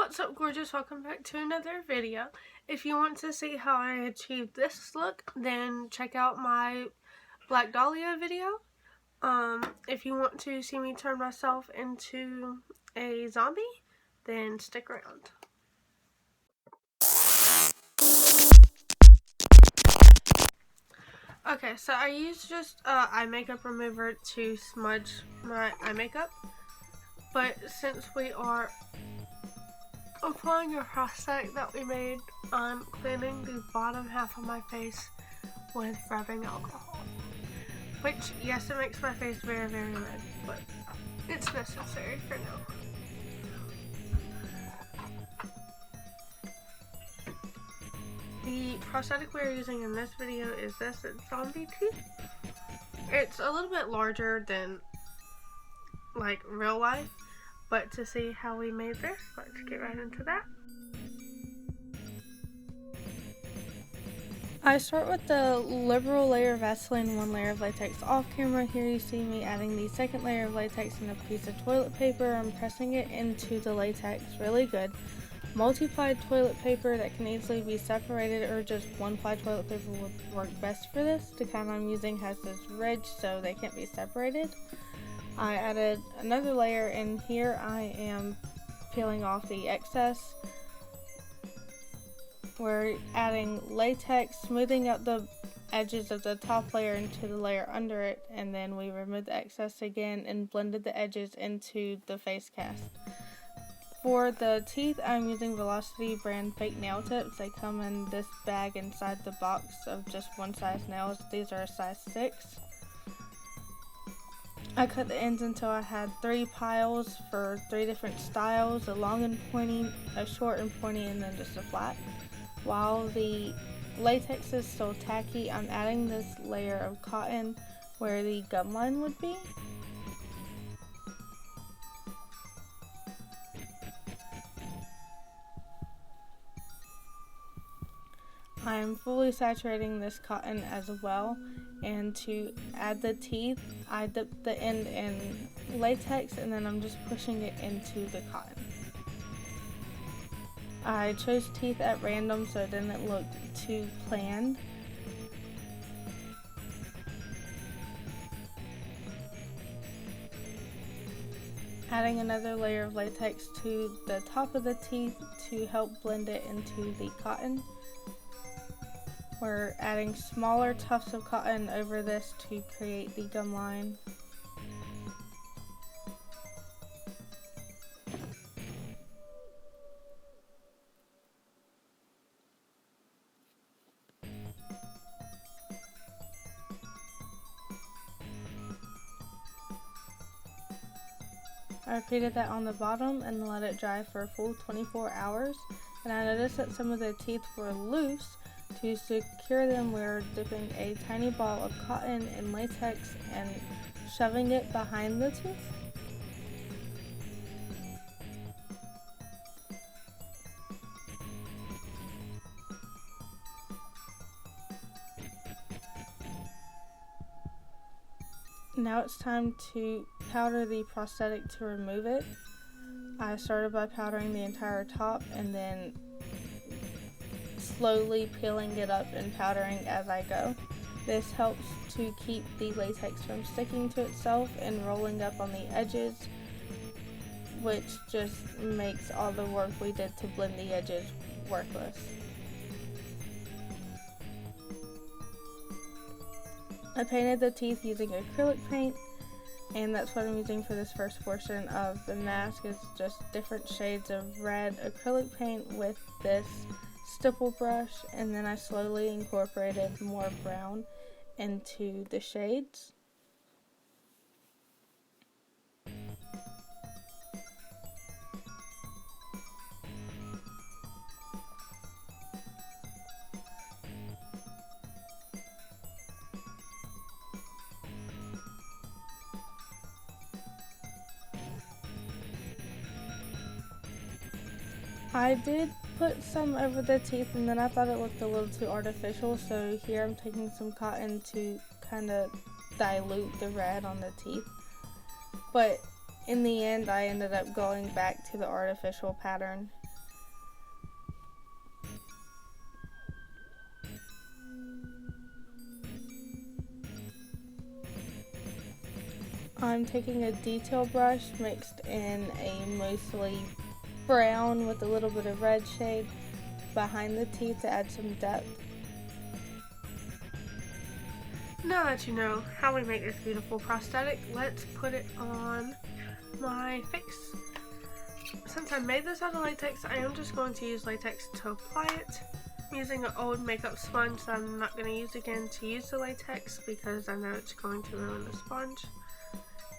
What's up, gorgeous? Welcome back to another video. If you want to see how I achieved this look, then check out my Black Dahlia video. If you want to see me turn myself into a zombie, then stick around. Okay, so I used just eye makeup remover to smudge my eye makeup, but since we are applying a prosthetic that we made, I'm cleaning the bottom half of my face with rubbing alcohol. Which, yes, it makes my face very, very red, but it's necessary for now. The prosthetic we're using in this video is this. It's zombie teeth. It's a little bit larger than, like, real life. But to see how we made this, let's get right into that. I start with the liberal layer of Vaseline and one layer of latex off camera. Here you see me adding the second layer of latex and a piece of toilet paper. I'm pressing it into the latex really good. Multi-ply toilet paper that can easily be separated, or just one-ply toilet paper would work best for this. The kind I'm using has this ridge so they can't be separated. I added another layer, and here I am peeling off the excess. We're adding latex, smoothing out the edges of the top layer into the layer under it, and then we removed the excess again and blended the edges into the face cast. For the teeth, I'm using Velocity brand fake nail tips. They come in this bag inside the box of just one size nails. These are a size 6. I cut the ends until I had 3 piles for 3 different styles, a long and pointy, a short and pointy, and then just a flat. While the latex is still tacky, I'm adding this layer of cotton where the gum line would be. I'm fully saturating this cotton as well, and to add the teeth, I dip the end in latex and then I'm just pushing it into the cotton. I chose teeth at random so it didn't look too planned. Adding another layer of latex to the top of the teeth to help blend it into the cotton. We're adding smaller tufts of cotton over this to create the gum line. I repeated that on the bottom and let it dry for a full 24 hours. And I noticed that some of the teeth were loose. To secure them, we're dipping a tiny ball of cotton in latex and shoving it behind the tooth. Now it's time to powder the prosthetic to remove it. I started by powdering the entire top and then slowly peeling it up and powdering as I go. This helps to keep the latex from sticking to itself and rolling up on the edges, which just makes all the work we did to blend the edges worthless. I painted the teeth using acrylic paint, and that's what I'm using for this first portion of the mask. Is just different shades of red acrylic paint with this stipple brush, and then I slowly incorporated more brown into the shades. I did put some over the teeth, and then I thought it looked a little too artificial, so here I'm taking some cotton to kind of dilute the red on the teeth. But in the end, I ended up going back to the artificial pattern I'm taking a detail brush mixed in a mostly brown with a little bit of red shade behind the teeth to add some depth. Now that you know how we make this beautiful prosthetic, let's put it on my face. Since I made this out of latex, I am just going to use latex to apply it. I'm using an old makeup sponge that I'm not going to use again to use the latex because I know it's going to ruin the sponge.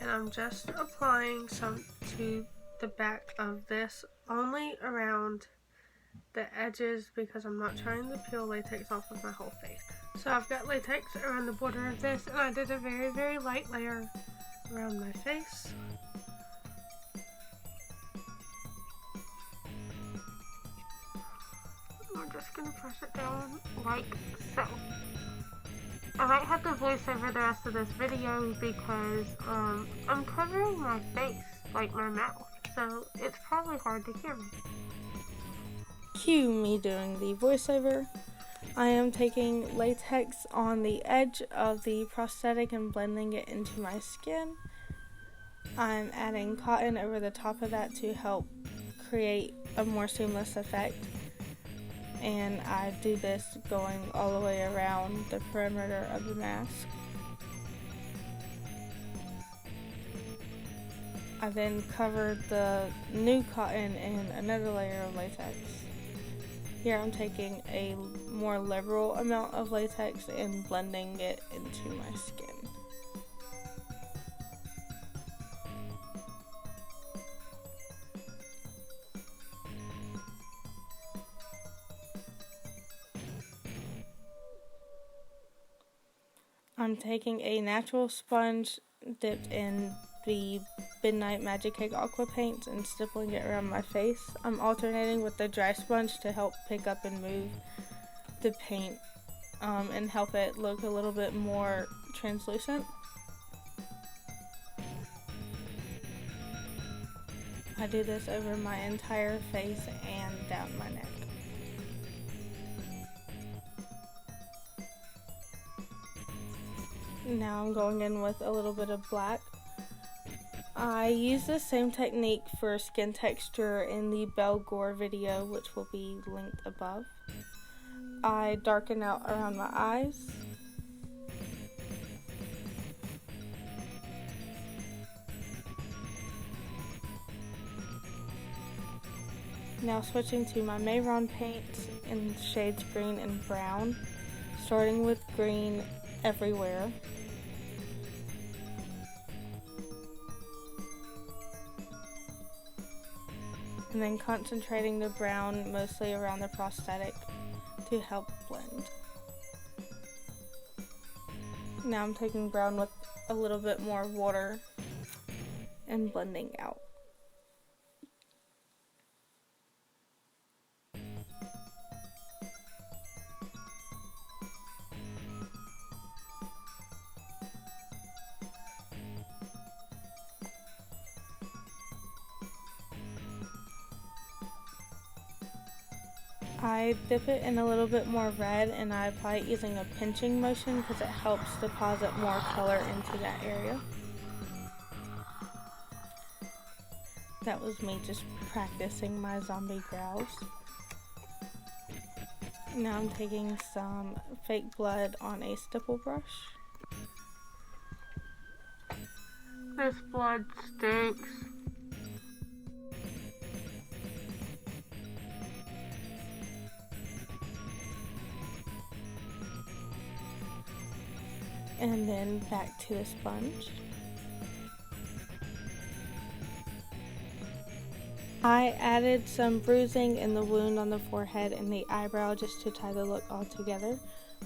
And I'm just applying some to the back of this, only around the edges because I'm not trying to peel latex off of my whole face. So I've got latex around the border of this, and I did a very, very light layer around my face. I'm just going to press it down like so. I might have to voice over the rest of this video because I'm covering my face, like my mouth, so it's probably hard to hear me. Cue me doing the voiceover. I am taking latex on the edge of the prosthetic and blending it into my skin. I'm adding cotton over the top of that to help create a more seamless effect. And I do this going all the way around the perimeter of the mask. I then covered the new cotton in another layer of latex. Here I'm taking a more liberal amount of latex and blending it into my skin. I'm taking a natural sponge dipped in the Midnight MagiCake Aqua paints and stippling it around my face. I'm alternating with the dry sponge to help pick up and move the paint and help it look a little bit more translucent. I do this over my entire face and down my neck. Now I'm going in with a little bit of black. I use the same technique for skin texture in the Gore video, which will be linked above. I darken out around my eyes. Now switching to my Mehron paints in shades green and brown, starting with green everywhere. And then concentrating the brown mostly around the prosthetic to help blend. Now I'm taking brown with a little bit more water and blending out. I dip it in a little bit more red and I apply it using a pinching motion because it helps deposit more color into that area. That was me just practicing my zombie growls. Now I'm taking some fake blood on a stipple brush. This blood stinks. And then back to the sponge. I added some bruising in the wound on the forehead and the eyebrow just to tie the look all together.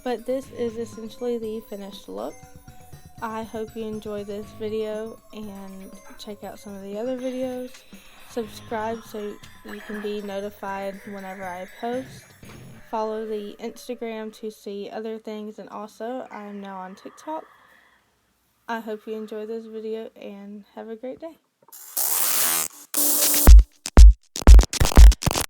But this is essentially the finished look. I hope you enjoyed this video and check out some of the other videos. Subscribe so you can be notified whenever I post. Follow the Instagram to see other things, and also I am now on TikTok. I hope you enjoyed this video and have a great day.